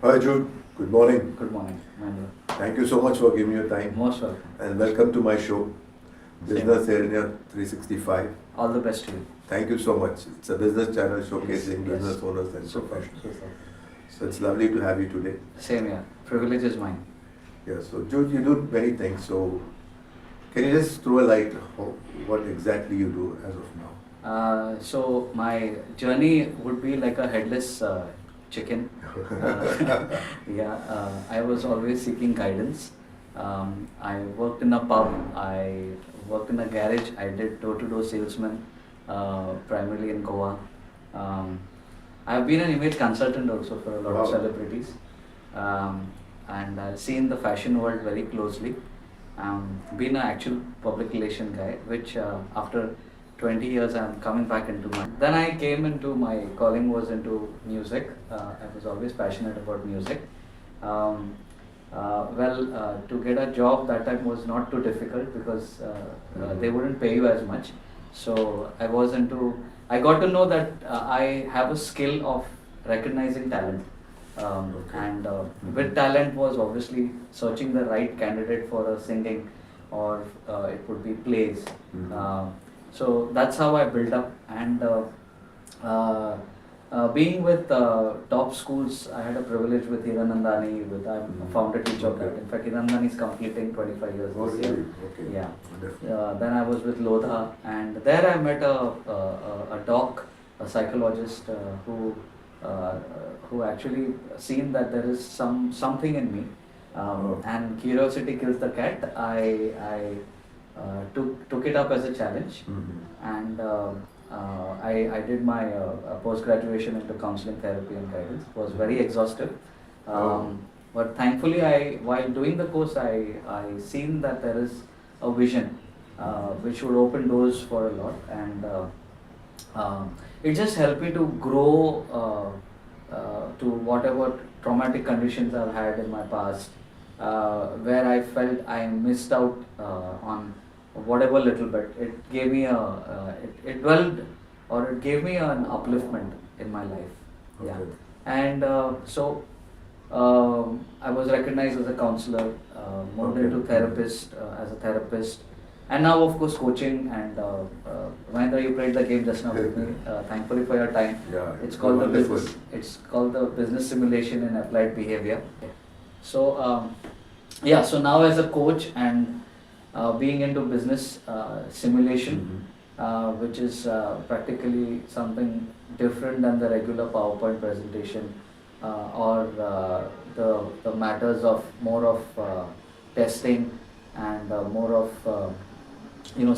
Hi Jude, good morning. Good morning, Mahendra. Thank you so much for giving me your time Most welcome. and welcome to my show, Business Area 365. All the best to you. Thank you so much. It's a business channel showcasing Yes. business owners and Super. professionals. Super. So it's lovely to have you today. Same here. Privilege is mine. Yeah, so Jude, you do many things. So can you just throw a light on what exactly you do as of now? So my journey would be like a headless chicken. I was always seeking guidance. I worked in a pub. I worked in a garage. I did door-to-door salesman, primarily in Goa. I've been an image consultant also for a lot of Wow. celebrities, and I've seen the fashion world very closely. Been an actual public relation guy, which after 20 years I'm coming back into my. Then I came into my calling was into music. I was always passionate about music. To get a job that time was not too difficult because they wouldn't pay you as much. So I got to know that I have a skill of recognizing talent. And with talent was obviously searching the right candidate for a singing or it would be plays. So that's how I built up, and being with top schools, I had a privilege with Hiranandani. I'm a founder teacher of that. In fact, Hiranandani is completing 25 years Oh, this year. really? Okay. Yeah. Wonderful. Then I was with Lodha, and there I met a doc, a psychologist who actually seen that there is something in me, and curiosity kills the cat. I took it up as a challenge, and I did my post graduation into counseling, therapy, and guidance. It was very exhaustive, but thankfully, while doing the course, I seen that there is a vision which would open doors for a lot, and it just helped me to grow to whatever traumatic conditions I've had in my past, where I felt I missed out on whatever little bit. It gave me it dwelled, or it gave me an upliftment in my life. Yeah. Okay. And I was recognized as a counselor, moved into therapist, as a therapist, and now of course coaching. And Mahendra, you played the game just now with me. Thankfully for your time. Yeah, It's called the wonderful. business. It's called the business simulation in applied behavior. So so now as a coach and being into business simulation, which is practically something different than the regular PowerPoint presentation, or the matters of more of testing and more of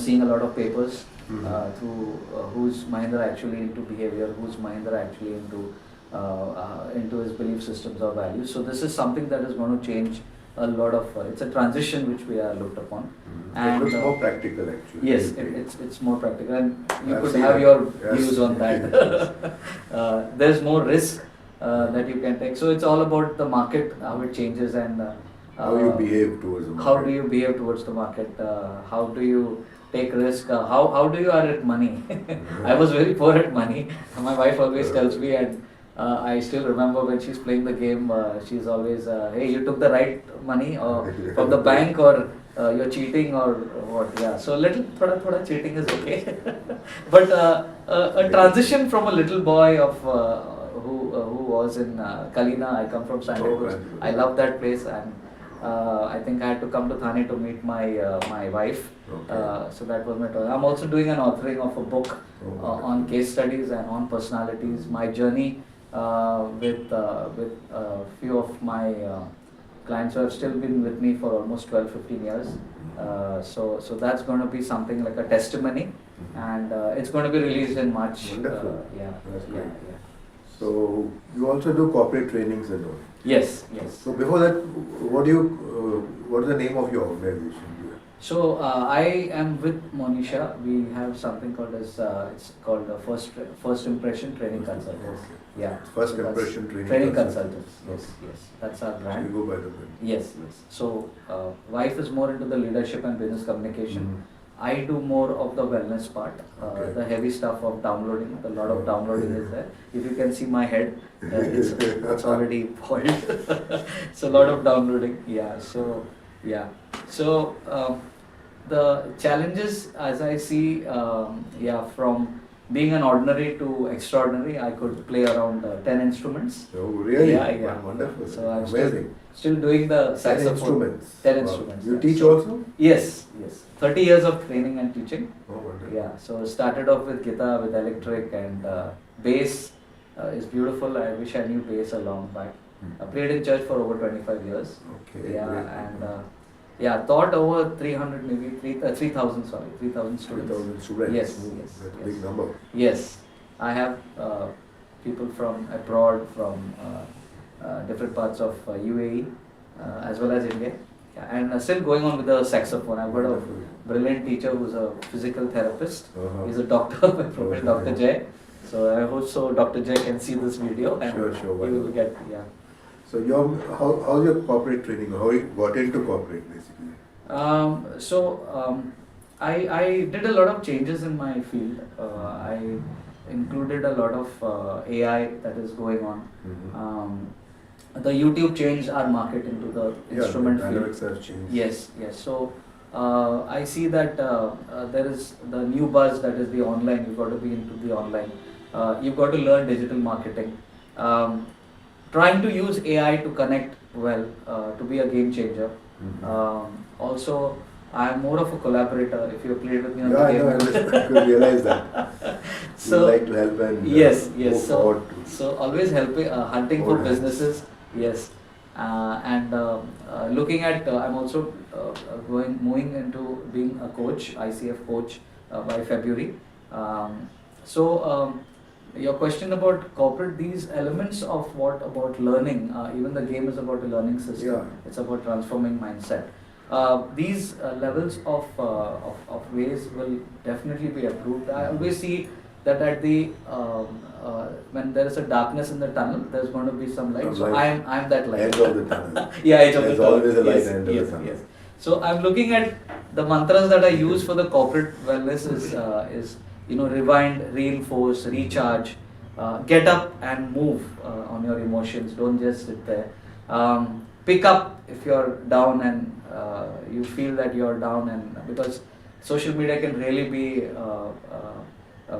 seeing a lot of papers through who's Mahendra actually into behavior, who's Mahendra actually into his belief systems or values. So this is something that is going to change a lot of. It's a transition which we are looked upon. It looks more practical actually. Yes, it's more practical, and you I've could seen have it. your Yes. views on that. There's more risk that you can take. So it's all about the market, how it changes, and How you behave towards the market. how do you behave towards the market? How do you take risk? How do you are at money? I was very poor at money. My wife always tells me, and I still remember when she's playing the game, she's always, hey, you took the right money or from the bank, or you're cheating or what? Yeah. So little thoda cheating is okay. But a transition from a little boy of who was in Kalina. I come from Santa Cruz. I love that place, and I think I had to come to Thane to meet my wife. So that was my turn. I'm also doing an authoring of a book on case studies and on personalities. My journey with a few of my clients who have still been with me for almost 12-15 years. So that's going to be something like a testimony, and it's going to be released in March. Wonderful. That's Yeah. great. So you also do corporate trainings and all. Yes. So before that, what is the name of your organization? So I am with Monisha. We have something called as it's called First Impression Training Consultants. Okay. Yeah. First So that's Impression Training Training Consultants. Consultants. Yes. That's our So brand. you go by the brand. Yes. So wife is more into the leadership and business communication. I do more of the wellness part, Okay. the heavy stuff of downloading. A lot of Oh, downloading yeah. is there. If you can see my head, it's already bald. So a lot of downloading. Yeah. So yeah. So the challenges, as I see, yeah, from being an ordinary to extraordinary, I could play around 10 instruments. Oh, really? Yeah, yeah. Wonderful. So I'm Amazing. still doing the 10 saxophone. instruments. 10 Wow. instruments. You yeah. teach So- also? Yes, yes. 30 years of training and teaching. Oh, wonderful. Yeah, so started off with guitar, with electric, and bass is beautiful. I wish I knew bass a long back. I played in church for over 25 years. Okay. Yeah, great. and yeah, taught over 300, maybe 3,000, sorry, 3,000 students. 3,000 students. Yes, Oh, yes, That's a yes. big number. Yes, I have people from abroad, from different parts of UAE, as well as India. Yeah, and still going on with the saxophone. I've got a Wonderful. brilliant teacher who's a physical therapist. Uh-huh. He's a doctor by profession, Okay. Dr. Jay. So I hope so Dr. Jay can see this video and Sure, why he will not? get, yeah. So how's your corporate training? How you got into corporate basically? I did a lot of changes in my field. I included a lot of AI that is going on. The YouTube changed our market into the instrument the field. dynamics have changed. Yes, yes. So I see that there is the new buzz that is the online. You've got to be into the online. You've got to learn digital marketing. Trying to use AI to connect well, to be a game changer. Also, I am more of a collaborator. If you have played with me on Yeah, I the know, game, I could realize that. So- You like to help and yes, go yes. forward to- So always helping, hunting for Forward hands. businesses. Yes, and looking at. I'm also moving into being a coach, ICF coach, by February. Your question about corporate, these elements of what about learning, even the game is about a learning system. Yeah. It's about transforming mindset. These levels of ways will definitely be approved. I always see that at the when there is a darkness in the tunnel, there's going to be some light. Some So light. I'm that light. End of the tunnel. Yeah, edge of the There's tunnel. always a light Yes, at the end of yes, the tunnel. yes. So I'm looking at the mantras that I use for the corporate wellness is rewind, reinforce, recharge, get up and move on your emotions. Don't just sit there. Pick up if you're down and you feel that you're down, and because social media can really be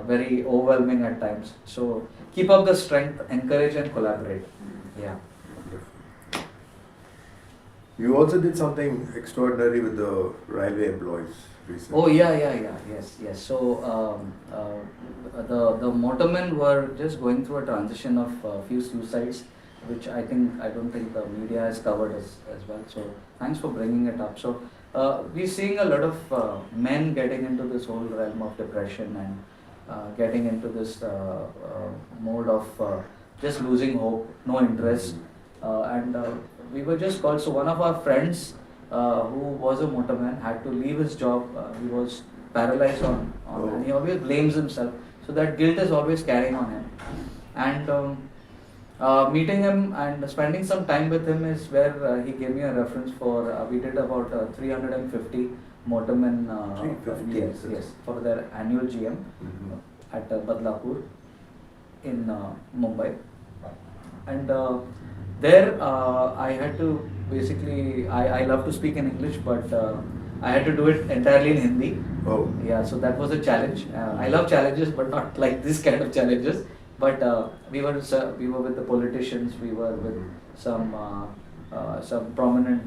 very overwhelming at times. So keep up the strength, encourage and collaborate. Yeah. Wonderful. You also did something extraordinary with the railway employees recently. Oh yes. So the motormen were just going through a transition of a few suicides, which I don't think the media has covered as well. So thanks for bringing it up. So we're seeing a lot of men getting into this whole realm of depression and getting into this mode of just losing hope, no interest, and we were just called. So one of our friends who was a motorman had to leave his job. He was paralyzed and he always blames himself. So that guilt is always carrying on him. And meeting him and spending some time with him is where he gave me a reference for. We did about 350 motormen. 350? Yes, for their annual GM at Badlapur in Mumbai. And there I had to basically, I love to speak in English, but I had to do it entirely in Hindi. Oh. Yeah, so that was a challenge. I love challenges, but not like this kind of challenges. But we were with the politicians, we were with some prominent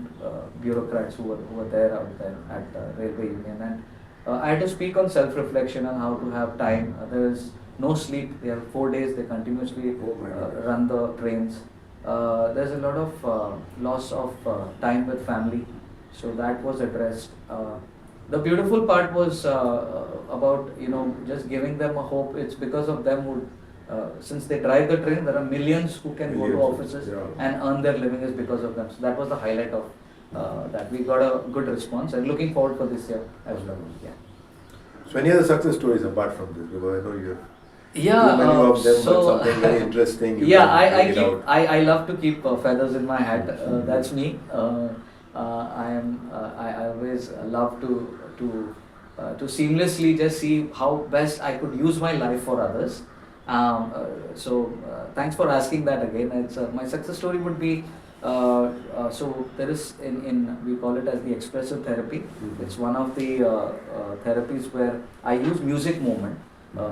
bureaucrats who were there out there at Railway Union, and I had to speak on self-reflection and how to have time. There is no sleep. They have 4 days. They continuously Oh my goodness. run the trains. There's a lot of loss of time with family, so that was addressed. The beautiful part was about just giving them a hope. It's because of them who, since they drive the train, there are millions who can go to Millions, offices yeah. and earn their living is because of them. So that was the highlight of that. We got a good response and looking forward for this year as well. Yeah. So any other success stories apart from this? Because I know you have Yeah, too many of them, so but something very interesting. you yeah, can I bring it keep out. I love to keep feathers in my hat. I always love to to seamlessly just see how best I could use my life for others. Thanks for asking that again. It's my success story would be so there is in we call it as the expressive therapy. Mhm. It's one of the therapies where I use music movement.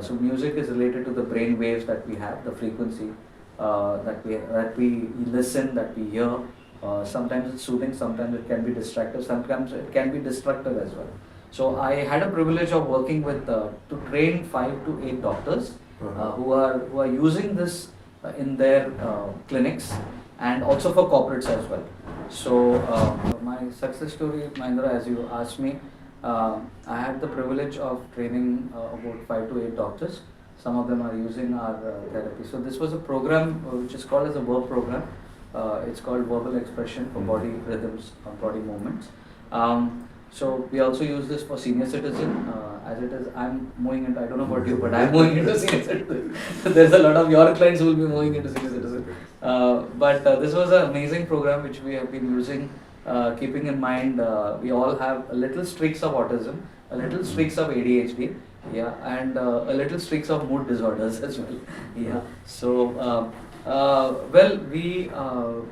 So music is related to the brain waves that we have, the frequency that we listen, that we hear. Sometimes it's soothing, sometimes it can be distractive, sometimes it can be destructive as well. So I had a privilege of working with to train 5 to 8 doctors who are using this in their clinics and also for corporates as well. So my success story, Mahendra, as you asked me, I had the privilege of training about 5 to 8 doctors. Some of them are using our therapy. So this was a program which is called as a verb program. It's called verbal expression for body rhythms or body movements. So we also use this for senior citizen. As it is, I'm moving into, I don't know about you, but I'm moving into senior citizen. There's a lot of your clients who will be moving into senior citizen. But this was an amazing program which we have been using, keeping in mind we all have a little streaks of autism, a little streaks of ADHD, yeah, and a little streaks of mood disorders as well. Yeah. So well, we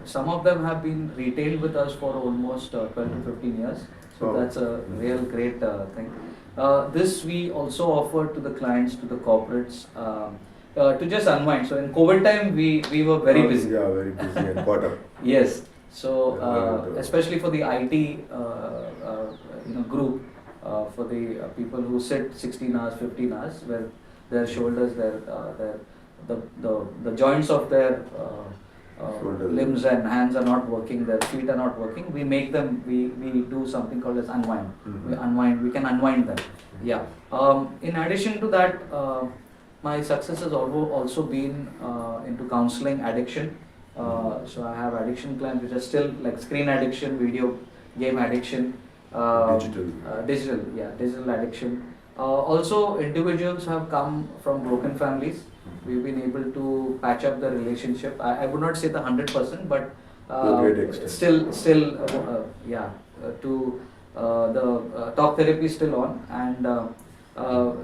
some of them have been retained with us for almost 12 to 15 years. So that's a real great thing. This we also offer to the clients, to the corporates, to just unwind. So in COVID time, we were very busy. Yeah, very busy and caught up. Yes. So especially for the IT group, for the people who sit 16 hours, 15 hours, where their shoulders, the joints of their limbs and hands are not working, their feet are not working, we make them, we do something called as unwind. We can unwind them. Yeah. In addition to that, my success has also been into counseling addiction. So I have addiction clients which are still like screen addiction, video game addiction, digital addiction. Also, individuals have come from broken families. We've been able to patch up the relationship. I would not say the 100%, but still, the talk therapy is still on, and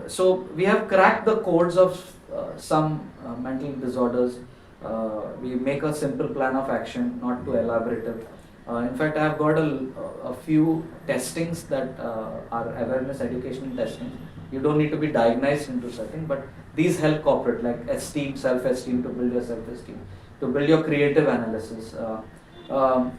so we have cracked the codes of some mental disorders. We make a simple plan of action, not too elaborative. In fact, I have got a few testings that are awareness educational testings. You don't need to be diagnosed into something, but these help corporate, like esteem, self-esteem, to build your self-esteem, to build your creative analysis,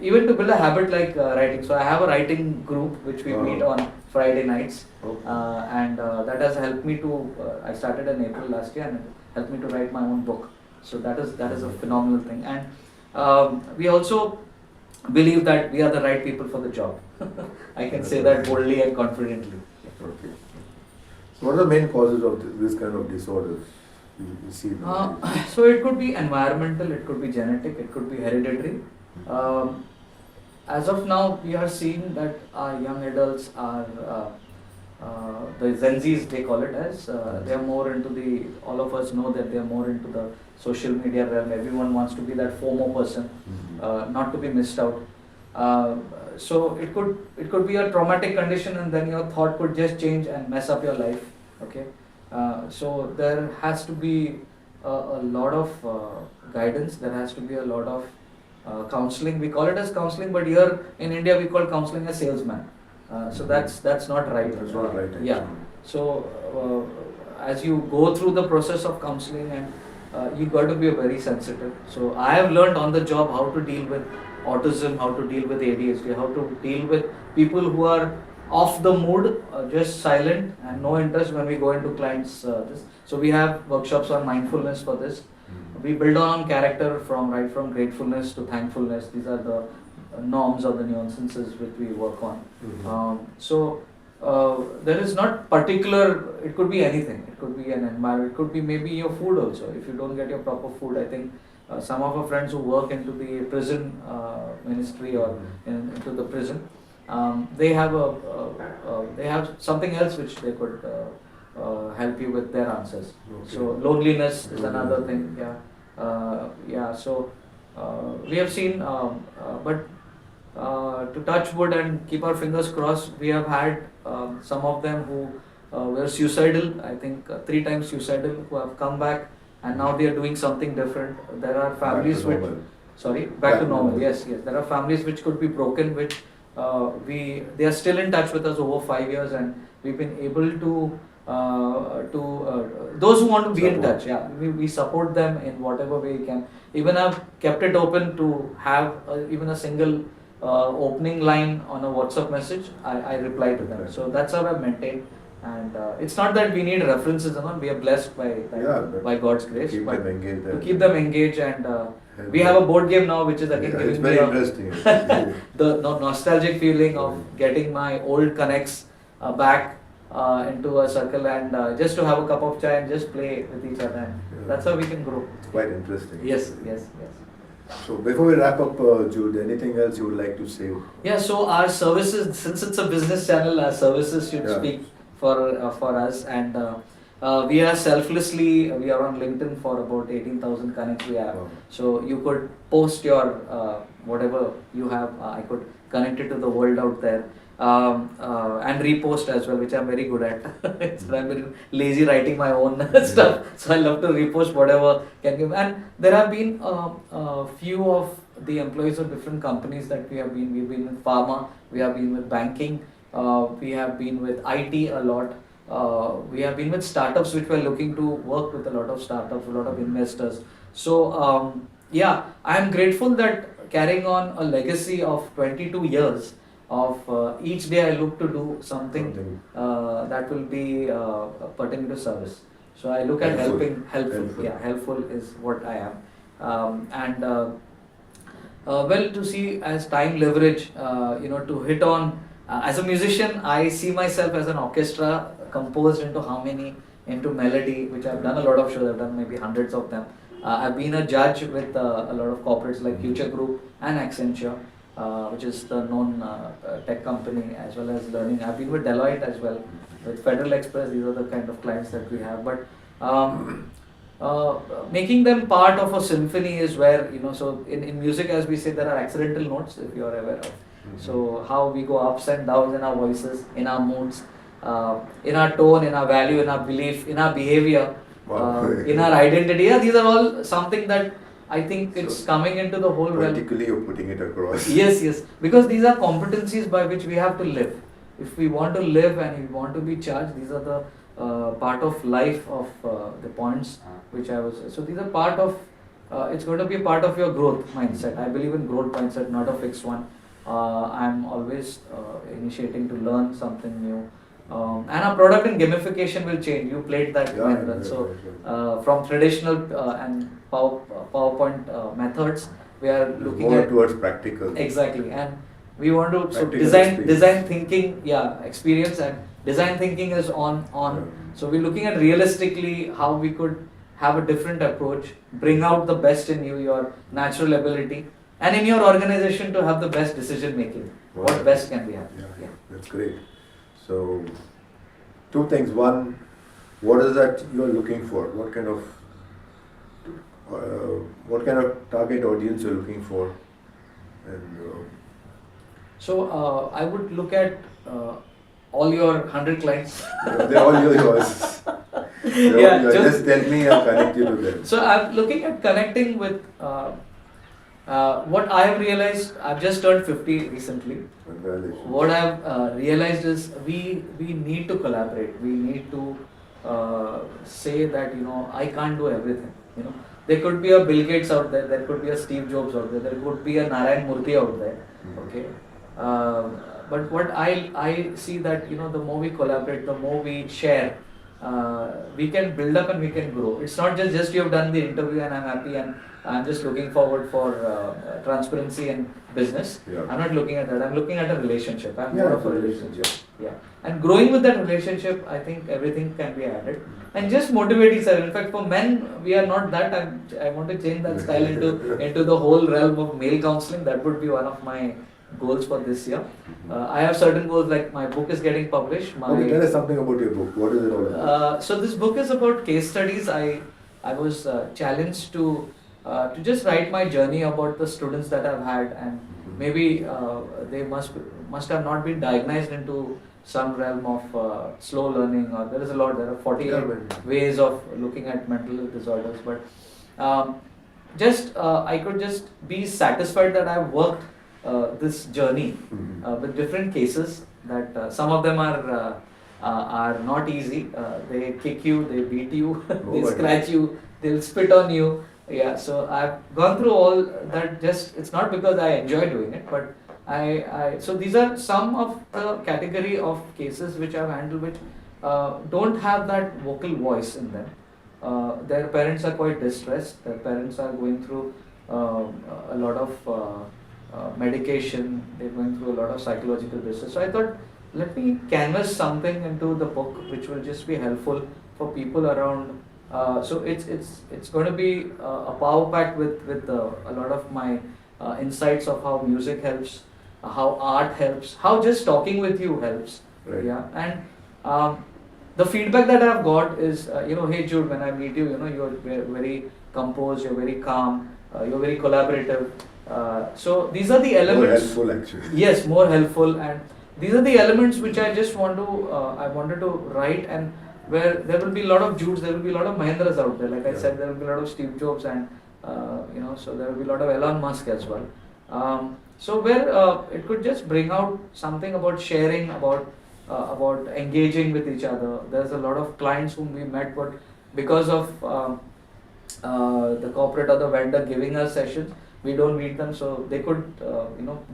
even to build a habit like writing. So I have a writing group which we meet on Friday nights, and that has helped me to. I started in April last year, and it helped me to write my own book. So that is a phenomenal thing, and we also believe that we are the right people for the job. I can say that boldly and confidently. Okay. So what are the main causes of this kind of disorders you see? So it could be environmental, it could be genetic, it could be hereditary. As of now, we are seeing that our young adults are, the Gen Zs they call it as, they are more into the, all of us know that they are more into the social media realm. Everyone wants to be that FOMO person, not to be missed out. So it could be a traumatic condition, and then your thought could just change and mess up your life. Okay, so there has to be a lot of guidance. There has to be a lot of counseling. We call it as counseling, but here in India we call counseling a salesman. So that's not right. That's not right. Yeah. So as you go through the process of counseling, and you got to be very sensitive. So I have learned on the job how to deal with autism, how to deal with ADHD, how to deal with people who are off the mood, just silent and no interest when we go into clients. So we have workshops on mindfulness for this. We build on character from gratefulness to thankfulness. These are the norms or the nuances which we work on. So there is not particular, it could be anything. It could be an environment, it could be maybe your food also. If you don't get your proper food, I think some of our friends who work into the prison ministry or into the prison, they have something else which they could help you with their answers. Okay. So loneliness is another thing. Yeah. So we have seen, but to touch wood and keep our fingers crossed, we have had some of them who were suicidal, I think 3 times suicidal, who have come back and now they are doing something different. There are families which, sorry, back to normal. Yes, yes. There are families which could be broken, which they are still in touch with us over 5 years, and we've been able to those who want to be in touch. Yeah, we support them in whatever way we can. Even I've kept it open to have even a single opening line on a WhatsApp message. I reply to them. So that's how I've maintained. And it's not that we need references, we are blessed by God's grace, but to keep them engaged. And we have a board game now, which is again giving me the nostalgic feeling of getting my old connects back into a circle, and just to have a cup of chai and just play with each other. And that's how we can grow. It's quite interesting. Yes. So before we wrap up, Jude, anything else you would like to say? Yeah, so our services, since it's a business channel, our services should speak for us, and we are selflessly, we are on LinkedIn for about 18,000 connects we have. Wow. So you could post your whatever you have, I could connect it to the world out there, and repost as well, which I'm very good at. I'm very lazy writing my own stuff, so I love to repost whatever can give. And there have been a few of the employees of different companies that we've been with pharma, we have been with banking, we have been with IT a lot. We have been with startups, which were looking to work with a lot of startups, a lot of investors. So I am grateful that carrying on a legacy of 22 years of each day I look to do something that will be pertaining to service. So I look at helpful is what I am. Well, to see as time leverage, to hit on. As a musician, I see myself as an orchestra composed into melody, which I've done a lot of shows. I've done maybe hundreds of them. I've been a judge with a lot of corporates like Future Group and Accenture, which is the known tech company, as well as learning. I've been with Deloitte as well, with Federal Express. These are the kind of clients that we have. But making them part of a symphony is where, so in music, as we say, there are accidental notes, if you are aware of. So how we go ups and downs in our voices, in our moods, in our tone, in our value, in our belief, in our behavior, in our identity. Yeah, these are all something that I think it's coming into the whole realm. Practically you're putting it across. Yes. Because these are competencies by which we have to live. If we want to live and we want to be charged, these are the part of life of the points which I was. So these are part of, it's going to be a part of your growth mindset. I believe in growth mindset, not a fixed one. I'm always initiating to learn something new. And our product and gamification will change. You played that, Mahendra. So from traditional and PowerPoint methods, we are looking more at towards practical. Exactly, and we want to design thinking, experience, and design thinking is on. So we're looking at realistically how we could have a different approach, bring out the best in you, your natural ability, and in your organization to have the best decision making. Wow. What best can we have? Yeah, that's great. So, two things. One, what is that you're looking for? What kind of target audience you're looking for? And so I would look at all your 100 clients. They're all yours. Just tell me and connect you to them. So I'm looking at connecting with. What I have realized, I've just turned 50 recently. What I've realized is we need to collaborate. We need to say that I can't do everything. There could be a Bill Gates out there. There could be a Steve Jobs out there. There could be a Narayan Murthy out there. Okay. But what I see that the more we collaborate, the more we share, we can build up and we can grow. It's not just you have done the interview and I'm happy and I'm just looking forward for transparency and business. Yeah. I'm not looking at that. I'm looking at a relationship. I'm more of a relationship. Yeah. And growing with that relationship, I think everything can be added. And just motivate each other. In fact, for men, we are not that. I want to change that style into the whole realm of male counseling. That would be one of my goals for this year. I have certain goals, like my book is getting published. Okay, tell us something about your book. What is it all about? So this book is about case studies. I was challenged to just write my journey about the students that I've had, and maybe they must have not been diagnosed into some realm of slow learning, or there are 48 Yeah, man. ways of looking at mental disorders, but I could just be satisfied that I've worked this journey with different cases, that some of them are not easy. They kick you, they beat you, they my scratch you, they'll spit on you. Yeah, so I've gone through all that. Just it's not because I enjoy doing it, but so these are some of the category of cases which I've handled, which don't have that vocal voice in them. Their parents are quite distressed. Their parents are going through a lot of medication. They're going through a lot of psychological distress. So I thought, let me canvas something into the book which will just be helpful for people around. So it's going to be a power pack with a lot of my insights of how music helps, how art helps, how just talking with you helps. Right. Yeah, and the feedback that I've got is, hey Jude, when I meet you, you're very composed, you're very calm, you're very collaborative. So these are the elements. More helpful, actually. Yes, more helpful, and these are the elements which I just I wanted to write, and where there will be a lot of Judes, there will be a lot of Mahindras out there. Like I said, there will be a lot of Steve Jobs, and so there will be a lot of Elon Musk as well. So where it could just bring out something about sharing, about engaging with each other. There's a lot of clients whom we met, but because of the corporate or the vendor giving us sessions, we don't meet them, so they could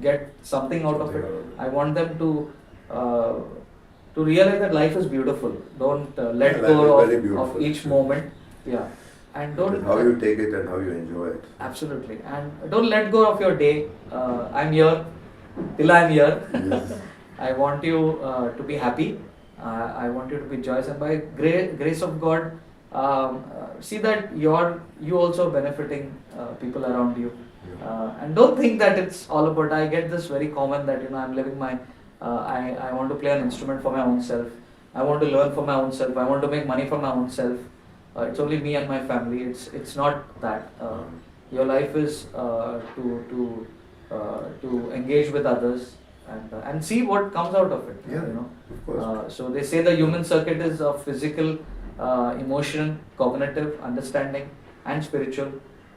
get something out of it. I want them to realize that life is beautiful. Don't let go of each moment. Yeah, and don't. How you take it and how you enjoy it. Absolutely, and don't let go of your day. I'm here till I'm here. Yes. I want you to be happy. I want you to be joyous, and by grace of God, see that you also benefiting people around you. And don't think that it's all about. I get this very common that I'm living my. I want to play an instrument for my own self. I want to learn for my own self. I want to make money for my own self. It's only me and my family. It's not that. Your life is to engage with others and see what comes out of it. Yeah, of course. So they say the human circuit is of physical, emotion, cognitive, understanding, and spiritual,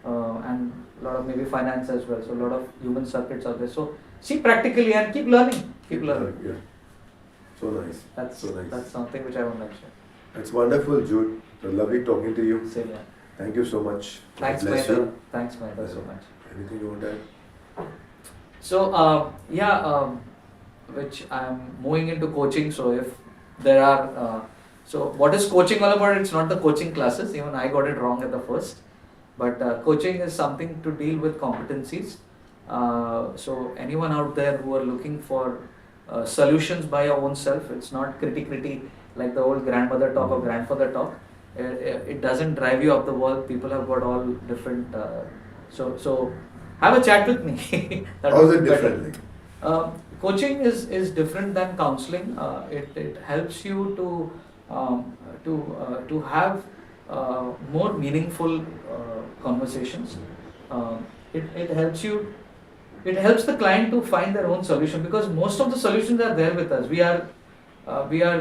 and a lot of maybe finance as well. So a lot of human circuits are there. So see practically and keep learning. Keep learning. Yeah. So nice. That's something which I want to mention. It's wonderful, Jude. Lovely talking to you. Same here. Thank you so much. Thanks, Bless Mahendra. you. Thanks, Mahendra, so much. Anything you want to add? So which I'm moving into coaching. So if there are, so what is coaching all about? It's not the coaching classes. Even I got it wrong at the first. But coaching is something to deal with competencies. So anyone out there who are looking for solutions by your own self, it's not criticality like the old grandmother talk or grandfather talk. It doesn't drive you up the wall. People have got all different. So have a chat with me. How is it different? Coaching is different than counseling. It helps you to have more meaningful conversations. It helps you. It helps the client to find their own solution, because most of the solutions are there with us. We are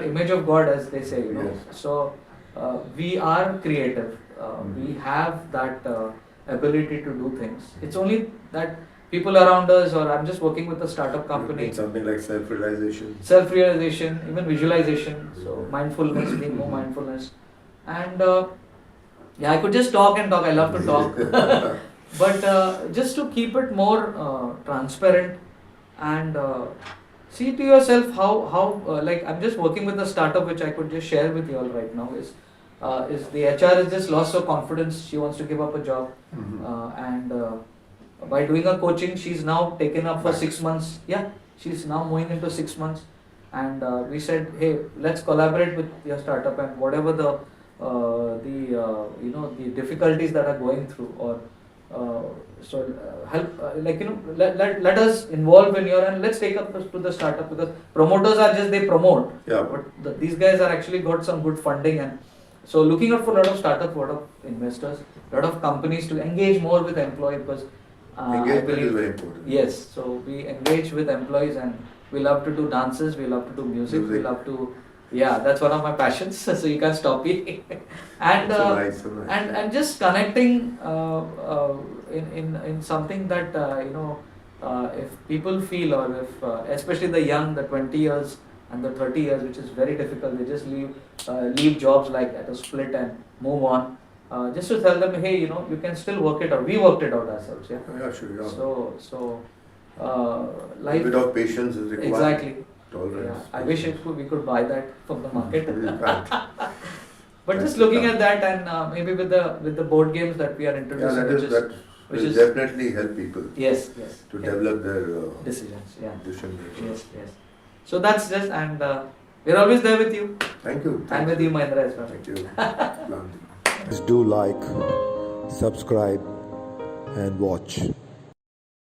image of God, as they say. Yes. So we are creative. We have that ability to do things. It's only that people around us, or I'm just working with a startup company. Something like self-realization. Self-realization, even visualization. So mindfulness, being more mindfulness, and I could just talk and talk. I love to talk. But just to keep it more transparent and see to yourself how like I'm just working with a startup which I could just share with you all right now is the HR has just lost her confidence. She wants to give up a job, and by doing a coaching, she's now taken up for 6 months. Yeah, she's now moving into 6 months, and we said, hey, let's collaborate with your startup, and whatever the difficulties that are going through, or help, let us involve in your, and let's take up to the startup, because promoters are just, they promote. Yeah. But these guys are actually got some good funding, and so looking out for a lot of startups, a lot of investors, a lot of companies to engage more with employees, because engagement is very important. Yes, so we engage with employees, and We love to do dances. We love to do music. We Music. love to, yeah, that's one of my passions. So you can't stop me. And So nice, so nice. and just connecting in something that if people feel, or if especially the young, the 20 years and the 30 years, which is very difficult, they just leave jobs like at a split and move on. Just to tell them, hey, you can still work it out. We worked it out ourselves, yeah. Yeah, sure. Yeah. So A life, bit of patience is required. exactly. Tolerance. Yeah, I wish we could buy that from the market. We can't. But just looking at that, and maybe with the board games that we are Yeah, introducing, that which will is definitely help people yes, to yeah. develop their Decisions, yeah. decision making. Yes. So that's just, and we're always there with you. Thank you. And with you, Mahendra, as well. Thank you. Please do like, subscribe, and watch.